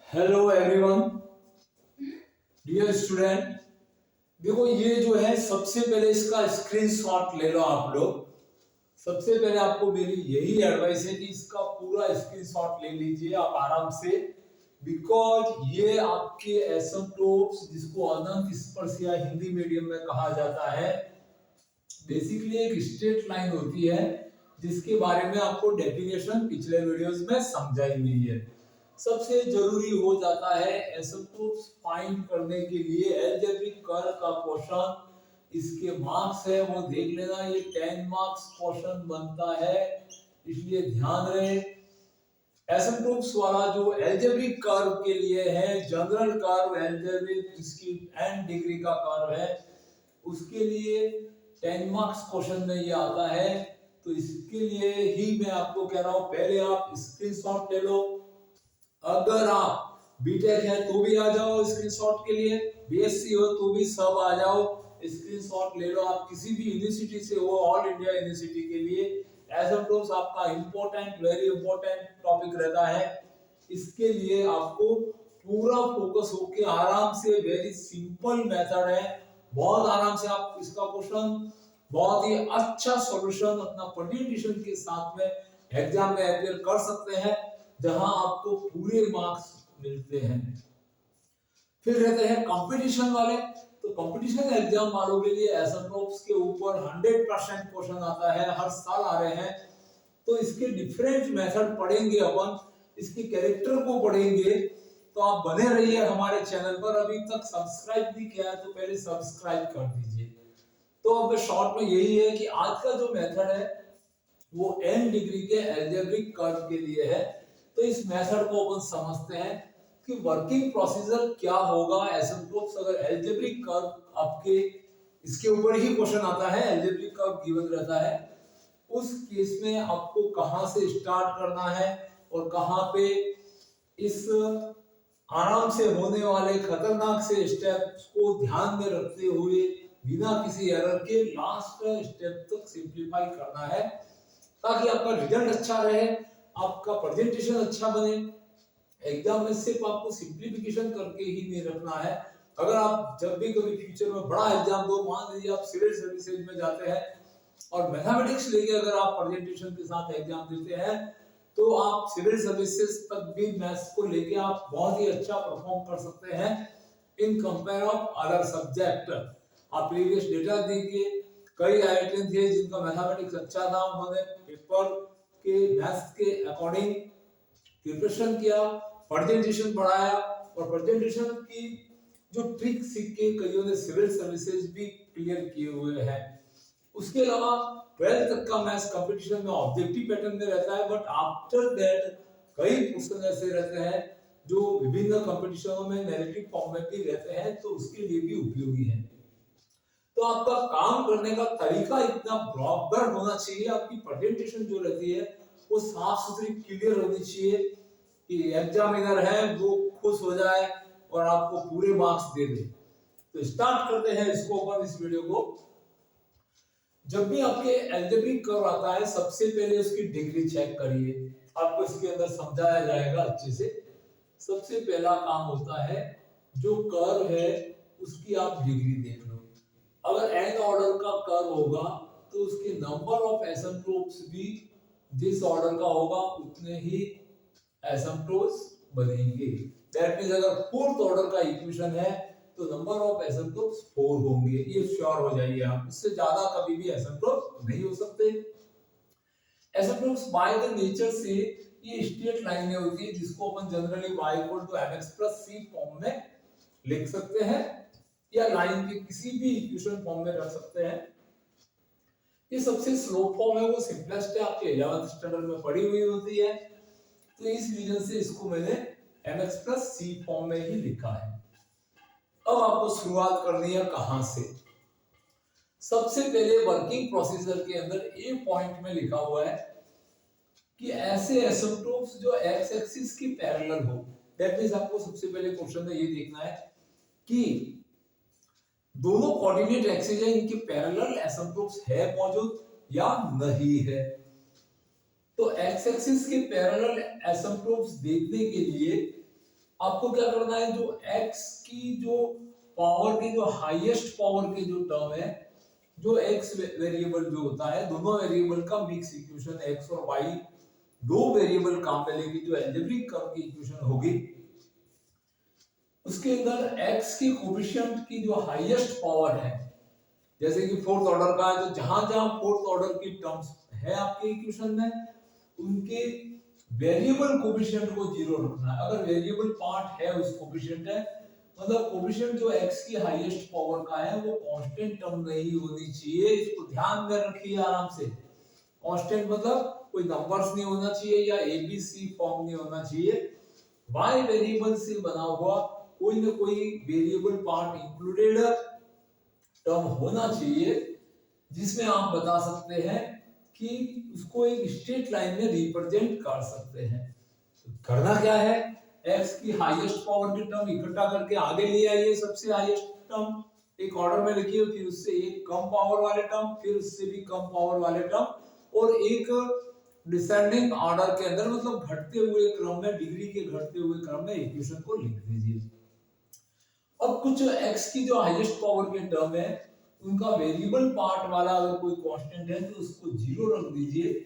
Hello everyone, dear student. देखो ये जो है सबसे पहले इसका स्क्रीनशॉट ले लो आप लोग। सबसे पहले आपको मेरी यही एडवाइस है कि इसका पूरा स्क्रीनशॉट ले लीजिए आप आराम से, बिकॉज ये आपके एसिम्प्टोट्स जिसको अनंत स्पर्श या हिंदी मीडियम में कहा जाता है, बेसिकली एक स्ट्रेट लाइन होती है जिसके बारे में आपको डेफिनेशन पिछले वीडियोस में समझाई हुई है। सबसे जरूरी हो जाता है एसिम्प्टोट्स फाइंड करने के लिए अलजेब्रिक कर्व का क्वेश्चन। इसके मार्क्स है वो देख लेना, ये 10 मार्क्स क्वेश्चन बनता है, इसलिए ध्यान रहे। एसिम्प्टोट्स वाला जो अलजेब्रिक कर्व के लिए है, जनरल कर्व अलजेब्रिक जिसकी n डिग्री का कर्व है, उसके लिए 10 मार्क्स क्वेश्चन में ये आता है। तो इसके लिए ही मैं आपको कह रहा हूं पहले आप स्क्रीनशॉट ले लो। अगर आप बीटेक है तो भी आ जाओ स्क्रीनशॉट के लिए, बीएससी हो तो भी सब आ जाओ, स्क्रीनशॉट ले लो। आप किसी भी यूनिवर्सिटी से हो, ऑल इंडिया यूनिवर्सिटी के लिए एसिम्प्टोट्स आपका इंपॉर्टेंट, वेरी इंपॉर्टेंट टॉपिक रहता है। इसके लिए आपको पूरा फोकस होके आराम से, वेरी सिंपल मेथड है, बहुत आराम से आप इसका क्वेश्चन बहुत ही अच्छा सॉल्यूशन अपना प्रेजेंटेशन के साथ में एग्जाम में अपियर कर सकते हैं, जहां आपको पूरे मार्क्स मिलते हैं। फिर रहते हैं कंपटीशन वाले। तो कंपटीशन एग्जाम वालों के लिए एसिम्प्टोट्स के ऊपर 100% क्वेश्चन आता है, हर साल आ रहे हैं। तो इसके डिफरेंट मेथड पढ़ेंगे अपन, इसके कैरेक्टर को पढ़ेंगे। तो आप बने रहिए हमारे चैनल पर। अभी तक सब्सक्राइब नहीं किया है तो पहले सब्सक्राइब कर दीजिए। तो अब शॉर्ट में यही है कि आज का जो मेथड है वो n डिग्री के अलजेब्रिक कर्व के लिए है। तो इस मेथड को अपन समझते हैं कि वर्किंग प्रोसीजर क्या होगा। एसिम्प्टोट्स अगर अलजेब्रिक कर्व आपके इसके ऊपर ही क्वेश्चन आता है, अलजेब्रिक कर्व गिवन रहता है, उस केस में आपको कहां से स्टार्ट करना है और कहां पे इस आराम से होने वाले खतरनाक से स्टेप्स को ध्यान में रखते हुए बिना किसी एरर के लास्ट स्टेप तक सिंप्लीफाई करना है, ताकि आपका रिजल्ट अच्छा रहे, आपका प्रेजेंटेशन अच्छा बने। एग्जाम में सिर्फ आपको सिंप्लीफिकेशन करके ही नहीं रखना है। अगर आप जब भी कभी फ्यूचर में बड़ा एग्जाम दो, मान लीजिए आप सिविल सर्विसेज में जाते हैं और मैथमेटिक्स लेके अगर आप प्रेजेंटेशन के साथ एग्जाम देते हैं, तो आप सिविल सर्विसेज तक भी मैथ्स को लेके आप बहुत ही अच्छा परफॉर्म कर सकते हैं in compare of other subject. आप प्रीवियस डेटा देखिए, कई आईआईटीएन थे जिनका मैथमेटिक्स अच्छा था, उन्होंने पेपर के मैथ्स के अकॉर्डिंग प्रिपरेशन किया, प्रेजेंटेशन बढ़ाया, और प्रेजेंटेशन की जो ट्रिक सीख के कईयों ने सिविल सर्विसेज भी क्लियर किए हुए हैं। उसके अलावा 12th तक का मैथ्स कंपटीशन में ऑब्जेक्टिव पैटर्न में रहता है, बट आफ्टर दैट कई क्वेश्चन ऐसे रहते हैं जो विभिन्न कंपटीशनों में नैरेटिव फॉर्म में भी रहते हैं, तो उसके लिए भी उपयोगी है। तो आपका काम करने का तरीका इतना प्रॉपर होना चाहिए, आपकी प्रेजेंटेशन जो रहती है वो साफ सुथरी क्लियर होनी चाहिए कि एग्जामिनर है वो खुश हो जाए और आपको पूरे मार्क्स दे दे। तो स्टार्ट करते हैं इसको अपन, इस वीडियो को। जब भी आपके अलजेब्रिक कर्व आता है, सबसे पहले उसकी डिग्री चेक करिए। आपको इसके अंदर समझाया जाएगा अच्छे से। सबसे पहला काम होता है जो कर्व है उसकी आप डिग्री देख लो। अगर n ऑर्डर का कर्व होगा तो उसके नंबर ऑफ एसिम्प्टोट्स भी जिस ऑर्डर का होगा उतने ही एसिम्प्टोट्स बनेंगे। दैट मींस अगर फोर्थ ऑर्डर का इक्वेशन है तो नंबर ऑफ एसिम्प्टोट्स 4 होंगे, ये श्योर हो जाइए आप। इससे ज्यादा कभी भी एसिम्प्टोट्स नहीं हो सकते। एसिम्प्टोट्स बाय द नेचर से ये स्ट्रेट लाइनें होती है, जिसको अपन generally y mx + c form में लिख सकते हैं या लाइन के किसी भी इक्वेशन फॉर्म में रख सकते हैं। ये सबसे स्लो फॉर्म है, वो सिंपलेस्ट है, आपके 11th स्टैंडर्ड में पढ़ी हुई होती है। तो इस रीजन से इसको मैंने mx + c फॉर्म में ही लिखा है। अब आपको शुरुआत करनी है कहां से। सबसे पहले वर्किंग प्रोसीजर के अंदर ए पॉइंट में लिखा हुआ है कि ऐसे एसिम्प्टोट्स जो एक्स एक्सिस की पैरेलल हो। दैट मींस आपको सबसे पहले क्वेश्चन में ये देखना है कि दोनों कोऑर्डिनेट एक्सिस है, इनके पैरेलल एसिम्प्टोट्स है मौजूद या नहीं है। तो एक्स एक्सिस के पैरेलल एसिम्प्टोट्स देखने के लिए आपको क्या करना है, जो x की जो पावर की जो हाईएस्ट पावर की जो टर्म है, जो x वेरिएबल जो होता है, दोनों वेरिएबल का मिक्स इक्वेशन x और y, दो वेरिएबल काम में लेके जो अलजेब्रिक कर्व की इक्वेशन होगी, उसके अंदर x की कोफिशिएंट की जो हाईएस्ट पावर है, जैसे कि फोर्थ ऑर्डर का है, तो जहां जहां फोर्थ ऑर्डर की टर्म्स है आपके इक्वेशन में, उनके वेरिएबल कोफिशिएंट को जीरो रखना है। अगर वेरिएबल पार्ट है उस कोफिशिएंट है, मतलब कोफिशिएंट जो x की हाईएस्ट पावर का है वो कांस्टेंट टर्म नहीं होनी चाहिए। इसको ध्यान में रखिए आराम से। कांस्टेंट मतलब कोई नंबर्स नहीं होना चाहिए या एबीसी फॉर्म नहीं होना चाहिए। y वेरिएबल से बना हुआ कोई ना कोई वेरिएबल पार्ट इंक्लूडेड टर्म होना चाहिए, जिसमें आप बता सकते हैं कि उसको एक स्ट्रेट लाइन में रिप्रेजेंट कर सकते हैं। तो करना क्या है, x की हाईएस्ट पावर की टर्म इकट्ठा करके आगे ले आइए, सबसे हाईएस्ट टर्म एक ऑर्डर में लिखिए, फिर उससे एक कम पावर वाले टर्म, फिर उससे भी कम पावर वाले टर्म, और एक डिसेंडिंग ऑर्डर के अंदर, मतलब घटते हुए क्रम में, डिग्री के घटते हुए क्रम में इक्वेशन को लिख दीजिए। अब कुछ x की जो हाईएस्ट पावर के टर्म है, उनका वेरिएबल पार्ट वाला अगर कोई कांस्टेंट है तो उसको जीरो रख दीजिए,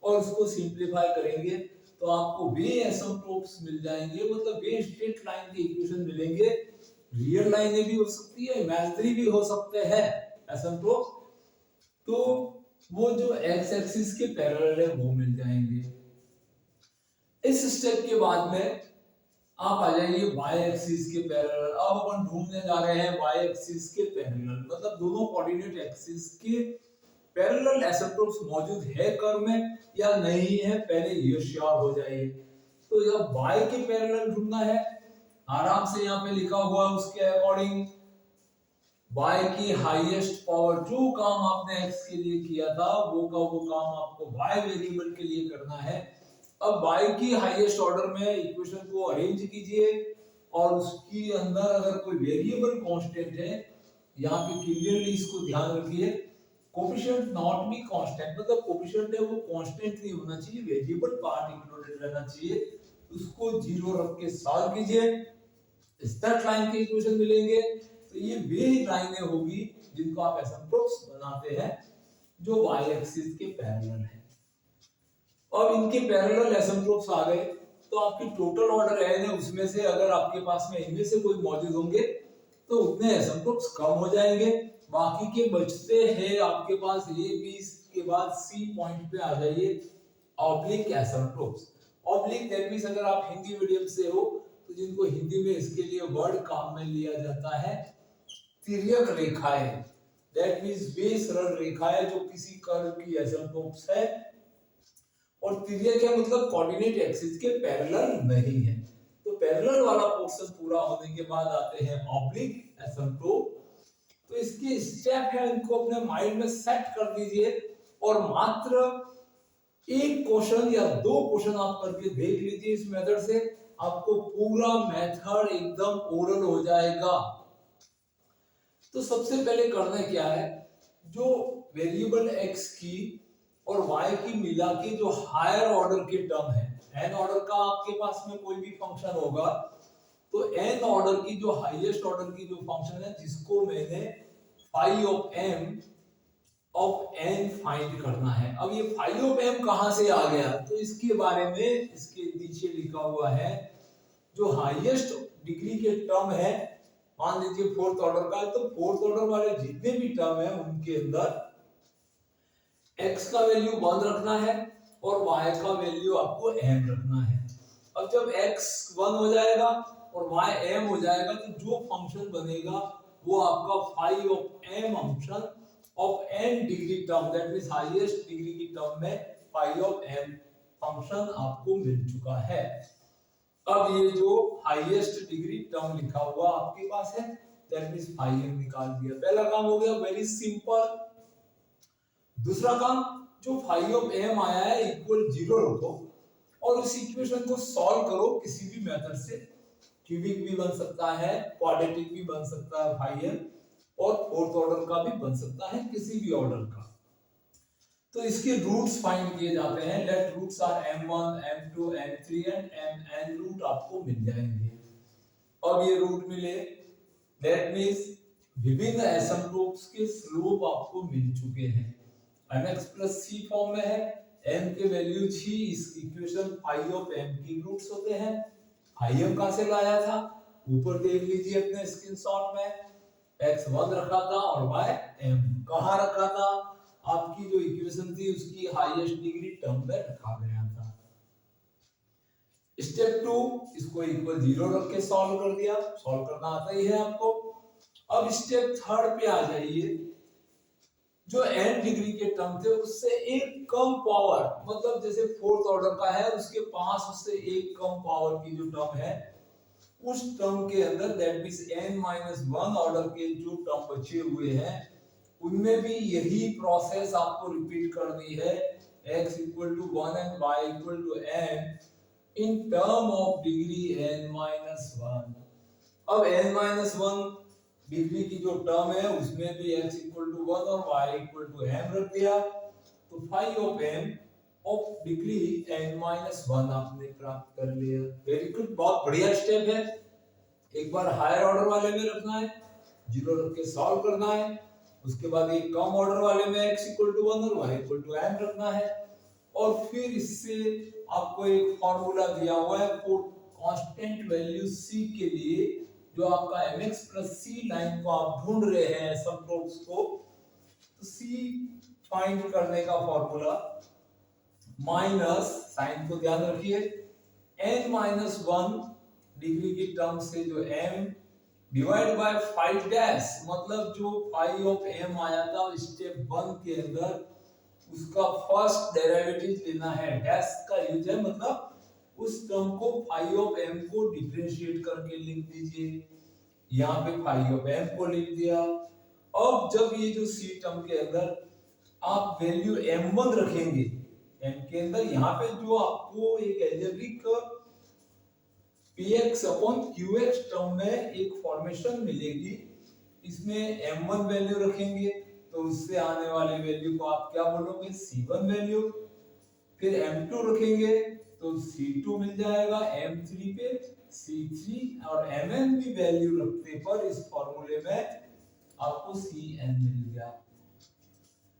और उसको सिंपलीफाई करेंगे तो आपको वे एसिम्प्टोट्स मिल जाएंगे, मतलब वे स्ट्रेट लाइन के इक्वेशन मिलेंगे। रियल लाइनें भी हो सकती है, इमेजिनरी भी हो सकते हैं एसिम्प्टोट्स, तो वो जो x एक्सिस के पैरेलल है वो मिल जाएंगे। इस स्टेप के बाद में आप आ जाइए y एक्सिस के पैरेलल। अब अपन ढूंढने जा रहे हैं y एक्सिस के पैरेलल, मतलब दोनों कोऑर्डिनेट एक्सिस के पैरेलल एसिम्प्टोट्स मौजूद है कर्व में या नहीं है, पहले ये श्योर हो जाइए। तो जब y के पैरेलल ढूंढना है, आराम से यहाँ पे लिखा हुआ है उसके अकॉर्डिंग, y की हाईएस्ट पावर, जो काम आपने x के लिए किया था वो काम आपको y वेरिएबल के लिए करना है। अब y की हाईएस्ट ऑर्डर में इक्वेशन को अरेंज कीजिए, और उसकी अंदर अगर कोई वेरिएबल कांस्टेंट है, यहाँ पे क्लियरली इसको ध्यान रखिए, कोफिशिएंट नॉट बी कांस्टेंट, मतलब कोफिशिएंट है वो कांस्टेंट नहीं होना चाहिए, वेरिएबल पार्ट इंक्लूडेड रहना चाहिए, उसको जीरो रख के सॉल्व कीजिए, स्ट्रेट लाइन के इक्वेशन मिलेंगे। तो ये वे लाइनें होगी जिनको आप एसिम्प्टोट्स बनाते हैं, जो y एक्सिस के पैरेलल है। अब इनके पैरेलल एसिम्प्टोट्स आ गए, तो आपकी टोटल ऑर्डर n है, उसमें से अगर आपके पास में इनमें से कोई मौजूद होंगे तो उतने एसिम्प्टोट्स कम हो जाएंगे, बाकी के बचते हैं आपके पास a b के बाद c पॉइंट पे आ जाइए, oblique asymptotes. Oblique that means अगर आप हिंदी मीडियम से हो तो जिनको हिंदी में इसके लिए वर्ड काम में लिया जाता है तिर्यक रेखाएं, दैट मींस वे सरल रेखाएं जो किसी कर्व की एसिम्प्टोट्स है, और तिर्यक है मतलब कोऑर्डिनेट एक्सिस के पैरेलल नहीं है। तो पैरेलल वाला पोर्शन पूरा होने के बाद आते हैं ऑब्लिक एसिम्प्टोट। तो इसके स्टेप है, इनको अपने माइंड में सेट कर दीजिए, और मात्र एक क्वेश्चन या दो क्वेश्चन आप करके देख लीजिए इस मेथड से, आपको पूरा मेथड एकदम ओरल हो जाएगा। तो सबसे पहले करना क्या है, जो वेरिएबल x की और y की मिला के जो हायर ऑर्डर के टर्म है, n ऑर्डर का आपके पास में कोई भी फंक्शन होगा, तो n ऑर्डर की जो हाईएस्ट ऑर्डर की जो फंक्शन है, जिसको मैंने phi of m of n find करना है। अब ये फाई ऑफ m कहां से आ गया, तो इसके बारे में इसके नीचे लिखा हुआ है, जो हाईएस्ट डिग्री के टर्म है, मान लीजिए फोर्थ ऑर्डर का, तो फोर्थ ऑर्डर वाले जितने भी टर्म है उनके अंदर x का वैल्यू 1 रखना है और y का वैल्यू आपको m रखना है। अब जब x 1 हो जाएगा और y m हो जाएगा, तो जो फंक्शन बनेगा वो आपका phi of m function of n degree term, that means highest degree की टर्म में फाई ऑफ m फंक्शन आपको मिल चुका है। अब ये जो हाईएस्ट डिग्री टर्म लिखा हुआ आपके पास है, दैट मींस फाई m निकाल दिया। पहला काम हो गया, वेरी सिंपल। दूसरा काम, जो फाई ऑफ m आया है इक्वल 0 रखो, और उस इक्वेशन को सॉल्व करो किसी भी मेथड से। क्यूबिक भी बन सकता है, क्वाड्रेटिक भी बन सकता है फाई m, और फोर्थ ऑर्डर का भी बन सकता है, किसी भी ऑर्डर का। तो इसके रूट्स फाइंड किए जाते हैं। Let roots are m1 m2 m3 and mn root आपको मिल जाएंगे। अब ये रूट मिले, दैट मीन्स विभिन्न एसिम्प्टोट्स के स्लोप आपको मिल चुके हैं। mx प्लस सी फॉर्म में है, m के वैल्यू जी, इस इक्वेशन फाई ऑफ m की रूट्स होते हैं। फाई m कहां से लाया था, ऊपर देख लीजिए अपने स्क्रीनशॉट में, x 1 रखा था और y m कहां रखा था, आपकी जो इक्वेशन थी उसकी हाईएस्ट डिग्री टर्म में रखा गया था। स्टेप 2, इसको इक्वल 0 रख के सॉल्व कर दिया, सॉल्व करना आता ही है आपको। अब स्टेप 3 पे आ जाइए, जो n डिग्री के टर्म थे उससे एक कम पावर, मतलब जैसे फोर्थ ऑर्डर का है उसके पास उससे एक कम पावर की जो टर्म है, उस टर्म के अंदर दैट मींस n-1 ऑर्डर के जो टर्म बचे हुए हैं उनमें भी यही प्रोसेस आपको रिपीट करनी है, x equal to 1 and y equal to n in term of degree n-1। अब n-1 डिग्री की जो टर्म है उसमें भी x इक्वल टू 1 और y इक्वल टू m रख दिया, तो phi of m of degree n-1 आपने प्राप्त कर लिया। वेरी गुड, बहुत बढ़िया स्टेप है। एक बार हायर ऑर्डर वाले में रखना है, 0 रख के सॉल्व करना है, उसके बाद एक कम ऑर्डर वाले में x इक्वल टू 1 और y इक्वल टू m रखना है, और फिर इससे आपको एक फॉर्मूला दिया हुआ है फॉर कांस्टेंट वैल्यू c के लिए, जो आपका mx प्लस c लाइन को आप ढूंढ रहे हैं एसिम्प्टोट्स को, तो c फाइंड करने का फॉर्मूला माइनस, साइन को ध्यान रखिए, n-1 डिग्री की टर्म से जो m divide by five dash, मतलब जो फाई ऑफ m आया था स्टेप 1 के अंदर उसका फर्स्ट डेरिवेटिव लेना है, डैश का यूज है, मतलब उस टर्म को फाई ऑफ m को डिफरेंशिएट करके लिख दीजिए, यहाँ पे फाई ऑफ m को लिख दिया। अब जब ये जो c टर्म के अंदर आप वैल्यू m1 रखेंगे, m के अंदर यहाँ पे जो आपको एक algebraic px upon qx term में एक फॉर्मेशन मिलेगी, इसमें m1 वैल्यू रखेंगे तो उससे आने वाले वैल्यू को आप क्या बोलोगे, c1 वैल्यू, फिर m2 रखेंगे तो c2 मिल जाएगा, m3 पे c3 और mn की वैल्यू रखने पर इस फॉर्मूले में आपको cn मिल गया।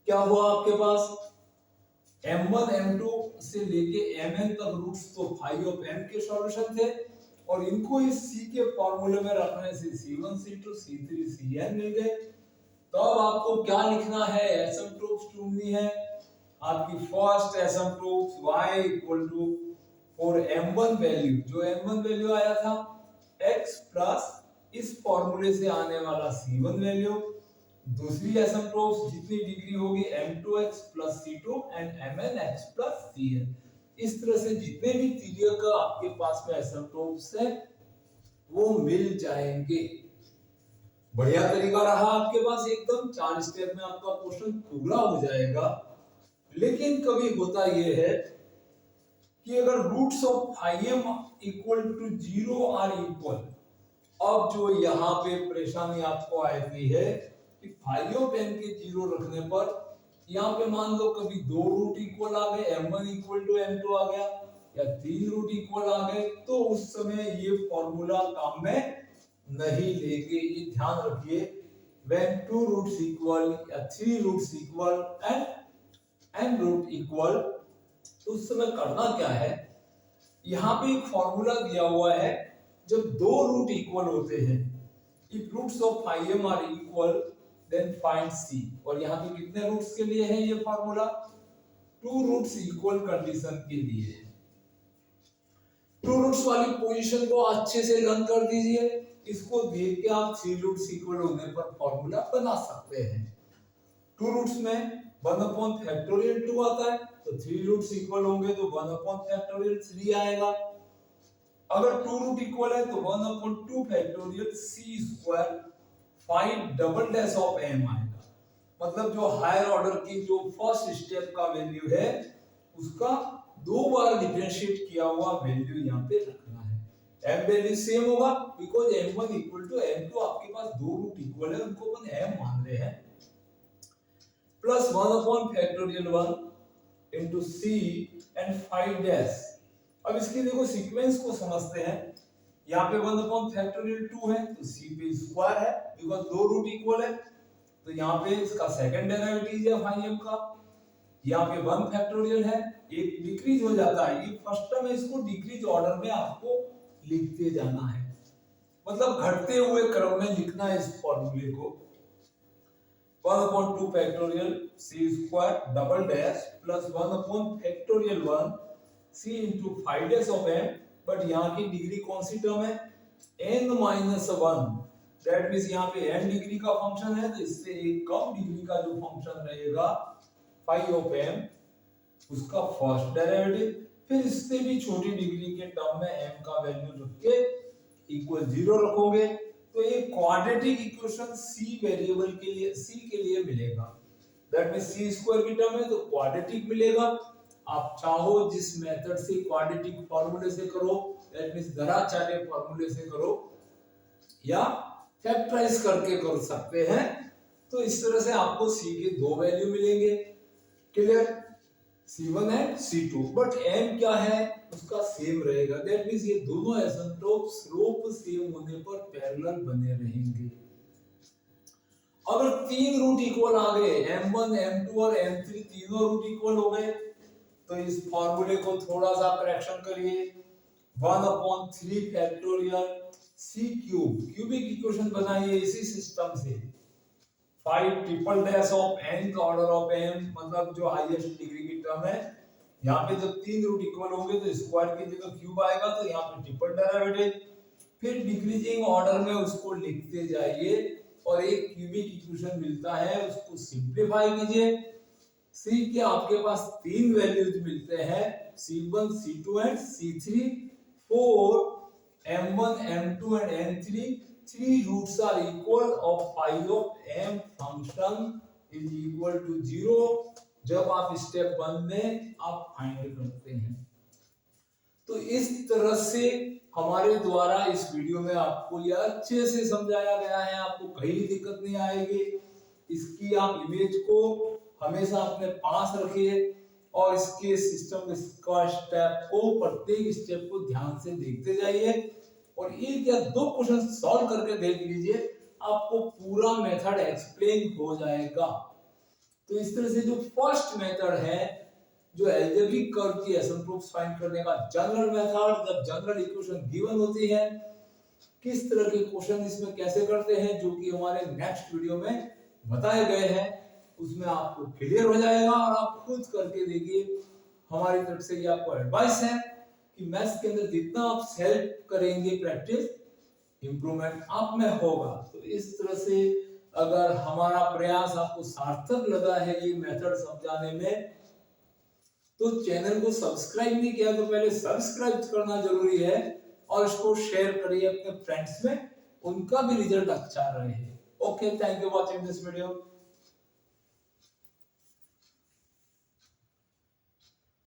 क्या हुआ आपके पास, m1 m2 से लेके mn तक रूट्स तो फाई ऑफ m के सॉल्यूशन थे, और इनको इस c के फॉर्मूले में रखने से c1 c2 c3 cn मिल गए। तो अब आपको क्या लिखना है, एसिम्प्टोट्स ढूंढनी है। आपकी first asymptotes y equal to for m1 value, जो m1 वैल्यू आया था x प्लस इस फॉर्मूले से आने वाला c1 वैल्यू, दूसरी एसिम्प्टोट्स जितनी डिग्री होगी m2x plus c2 and mnx plus cn। इस तरह से जितने भी तिर्यक का आपके पास में एसिम्प्टोट्स है वो मिल जाएंगे। बढ़िया तरीका रहा आपके पास, एकदम 4 स्टेप में आपका क्वेश्चन पूरा हो जाएगा। लेकिन कभी होता यह है कि अगर roots of phi m equal to 0 are equal, अब जो यहाँ पे परेशानी आपको आती है कि फाई ऑफ m के 0 रखने पर यहाँ पे मान लो कभी 2 रूट इक्वल आ गए, m1 इक्वल टू m2 आ गया, या 3 रूट इक्वल आ गए, तो उस समय ये फॉर्मूला काम में नहीं लेंगे, ये ध्यान रखिए। when 2 roots equal या 3 roots equal and n root equal, तो उस समय करना क्या है, यहाँ पे एक फॉर्मूला दिया हुआ है, जब 2 रूट इक्वल होते हैं, if roots of phi m are equal then find c, और यहाँ पे कितने रूट्स के लिए है ये फॉर्मूला, 2 रूट्स इक्वल कंडीशन के लिए है। 2 रूट्स वाली पोजीशन को अच्छे से लर्न कर दीजिए, इसको देख के आप 3 रूट्स इक्वल होने पर फॉर्मूला बना सकते हैं। 2 रूट्स में 1 अपॉन फैक्टोरियल 2 आता है, तो 3 रूट्स इक्वल होंगे तो 1 अपॉन फैक्टोरियल 3 आएगा। अगर 2 रूट इक्वल है तो 1 upon 2 factorial c square 5 double dash of m आएगा, मतलब जो हायर ऑर्डर की जो फर्स्ट स्टेप का वैल्यू है उसका 2 बार डिफरेंशिएट किया हुआ वैल्यू यहाँ पे रखना है। m वैल्यू सेम होगा because m1 equal to m2, आपके पास 2 रूट इक्वल है, उनको अपन m मान रहे हैं, plus 1 upon factorial 1 into c and 5 dash. अब इसके देखो सीक्वेंस को समझते हैं, यहाँ पे 1 अपॉन फैक्टोरियल 2 है तो c पे स्क्वायर है बिकॉज दो रूट इक्वल है, तो यहाँ पे इसका सेकंड डेरिवेटिव है फाई m का। यहाँ पे 1 फैक्टोरियल है, एक डिक्रीज हो जाता है, ये फर्स्ट टर्म है, इसको डिक्रीज ऑर्डर में आपको लिखते जाना है, मतलब घटते हुए क्रम में लिखना है इस फॉर्मूले को। 1 upon 2 factorial c square double dash plus 1 upon factorial 1 c into 5 dash of m, but यहाँ की डिग्री कौन सी टर्म है, n minus 1, दैट मींस यहाँ पे n डिग्री का फंक्शन है तो इससे एक कम डिग्री का जो फंक्शन रहेगा 5 of m, उसका फर्स्ट डेरिवेटिव, फिर इससे भी छोटी डिग्री के टर्म में m का वैल्यू रख के इक्वल 0 रखोगे तो एक क्वाड्रेटिक इक्वेशन c वेरिएबल के लिए c के लिए मिलेगा, दैट मींस c स्क्वायर की टर्म है तो क्वाड्रेटिक मिलेगा। आप चाहो जिस मेथड से क्वाड्रेटिक फार्मूले से करो, दैट मींस दरा चाटे फार्मूले से करो या फैक्टराइज करके कर सकते हैं, तो इस तरह से आपको c के दो वैल्यू मिलेंगे, clear, C1 and C2, but m क्या है उसका सेम रहेगा, दैट मींस ये दोनों एसिम्प्टोट स्लोप सेम होने पर पैरेलल बने रहेंगे। अगर तीन रूट इक्वल आ गए, m1 m2 और m3 तीनों रूट इक्वल हो गए, तो इस फॉर्मूले को थोड़ा सा करेक्शन करिए, 1 upon 3 factorial c cube, cubic equation बनाइए इसी सिस्टम से, 5 ट्रिपल डैश ऑफ n का ऑर्डर ऑफ m, मतलब जो हाईएस्ट डिग्री की टर्म है, यहाँ पे जब तीन रूट इक्वल होंगे तो स्क्वायर की जगह क्यूब आएगा, तो यहाँ पे ट्रिपल डेरिवेटिव, फिर डिक्रीजिंग ऑर्डर में उसको लिखते जाइए और एक क्यूबिक इक्वेशन मिलता है, उसको सिंपलीफाई कीजिए। c के आपके पास तीन वैल्यूज मिलते हैं, c1 c2 and c3 for m1 m2 and m3, three roots are equal of phi of m function is equal to 0 जब आप स्टेप 1 में आप फाइंड करते हैं। तो इस तरह से हमारे द्वारा इस वीडियो में आपको यह अच्छे से समझाया गया है, आपको कहीं दिक्कत नहीं आएगी। इसकी आप इमेज को हमेशा अपने पास रखिए और इसके सिस्टम का स्टेप को, प्रत्येक स्टेप को ध्यान से देखते जाइए और एक या दो क्वेश्चन सॉल्व करके देख लीजिए, आपको पूरा मेथड एक्सप्लेन हो जाएगा। तो इस तरह से जो फर्स्ट मेथड है, जो अलजेब्रिक कर्व की एसिम्प्टोट्स फाइंड करने का जनरल मेथड, जब जनरल इक्वेशन गिवन होती है, किस तरह के क्वेश्चन इसमें कैसे करते हैं, जो कि हमारे नेक्स्ट वीडियो में बताए गए हैं, उसमें आपको क्लियर हो जाएगा और आप खुद करके देखिए। हमारी तरफ से ये आपको एडवाइस है कि मैथ्स के अंदर जितना आप सेल्फ करेंगे प्रैक्टिस, इंप्रूवमेंट आप में होगा। तो इस तरह से अगर हमारा प्रयास आपको सार्थक लगा है ये मेथड समझाने में, तो चैनल को सब्सक्राइब नहीं किया तो पहले सब्सक्राइब करना जरूरी है और इसको शेयर करिए अपने फ्रेंड्स में, उनका भी रिजल्ट अच्छा रहे। Okay, thank you watching this video.